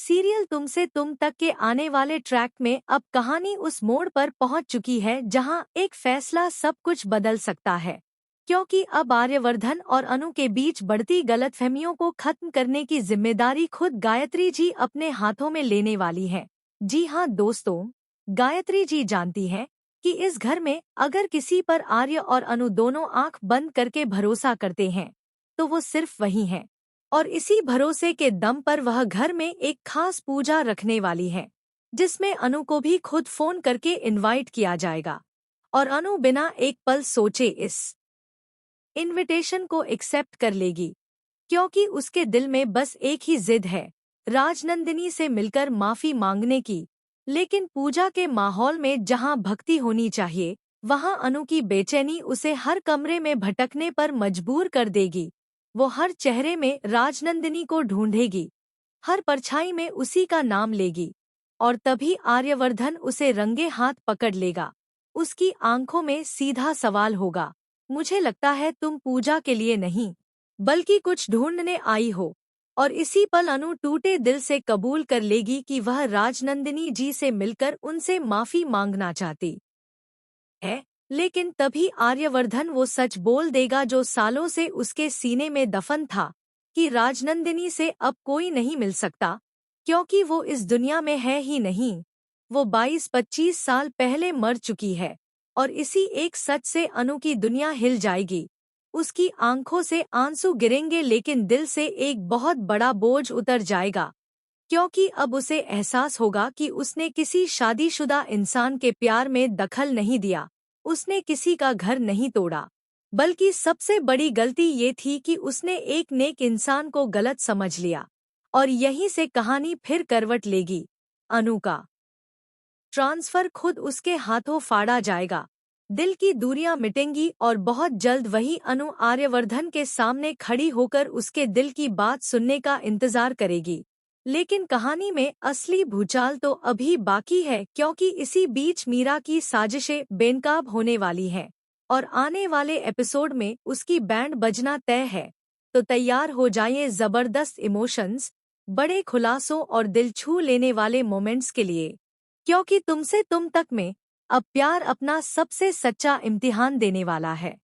Serial तुमसे तुम तक के आने वाले ट्रैक में अब कहानी उस मोड़ पर पहुंच चुकी है जहां एक फैसला सब कुछ बदल सकता है। क्योंकि अब आर्यवर्धन और अनु के बीच बढ़ती गलतफहमियों को खत्म करने की जिम्मेदारी खुद गायत्री जी अपने हाथों में लेने वाली है। जी हाँ दोस्तों, गायत्री जी जानती हैं कि इस घर में अगर किसी पर आर्य और अनु दोनों आंख बंद करके भरोसा करते हैं तो वो सिर्फ वही हैं। और इसी भरोसे के दम पर वह घर में एक खास पूजा रखने वाली है, जिसमें अनु को भी खुद फोन करके इनवाइट किया जाएगा। और अनु बिना एक पल सोचे इस इनविटेशन को एक्सेप्ट कर लेगी, क्योंकि उसके दिल में बस एक ही जिद है, राजनंदिनी से मिलकर माफी मांगने की। लेकिन पूजा के माहौल में जहां भक्ति होनी चाहिए, वहां अनु की बेचैनी उसे हर कमरे में भटकने पर मजबूर कर देगी। वो हर चेहरे में राजनंदिनी को ढूंढेगी, हर परछाई में उसी का नाम लेगी, और तभी आर्यवर्धन उसे रंगे हाथ पकड़ लेगा। उसकी आंखों में सीधा सवाल होगा, मुझे लगता है तुम पूजा के लिए नहीं बल्कि कुछ ढूंढने आई हो। और इसी पल अनु टूटे दिल से कबूल कर लेगी कि वह राजनंदिनी जी से मिलकर उनसे माफी मांगना चाहती है। लेकिन तभी आर्यवर्धन वो सच बोल देगा जो सालों से उसके सीने में दफन था, कि राजनंदिनी से अब कोई नहीं मिल सकता, क्योंकि वो इस दुनिया में है ही नहीं। वो 22-25 साल पहले मर चुकी है। और इसी एक सच से अनु की दुनिया हिल जाएगी। उसकी आंखों से आंसू गिरेंगे, लेकिन दिल से एक बहुत बड़ा बोझ उतर जाएगा, क्योंकि अब उसे एहसास होगा कि उसने किसी शादीशुदा इंसान के प्यार में दखल नहीं दिया, उसने किसी का घर नहीं तोड़ा, बल्कि सबसे बड़ी गलती ये थी कि उसने एक नेक इंसान को गलत समझ लिया। और यहीं से कहानी फिर करवट लेगी। अनु का ट्रांसफर खुद उसके हाथों फाड़ा जाएगा, दिल की दूरियां मिटेंगी और बहुत जल्द वही अनु आर्यवर्धन के सामने खड़ी होकर उसके दिल की बात सुनने का इंतजार करेगी। लेकिन कहानी में असली भूचाल तो अभी बाकी है, क्योंकि इसी बीच मीरा की साजिशें बेनकाब होने वाली हैं और आने वाले एपिसोड में उसकी बैंड बजना तय है। तो तैयार हो जाइए जबरदस्त इमोशंस, बड़े खुलासों और दिल छू लेने वाले मोमेंट्स के लिए, क्योंकि तुमसे तुम तक में अब प्यार अपना सबसे सच्चा इम्तिहान देने वाला है।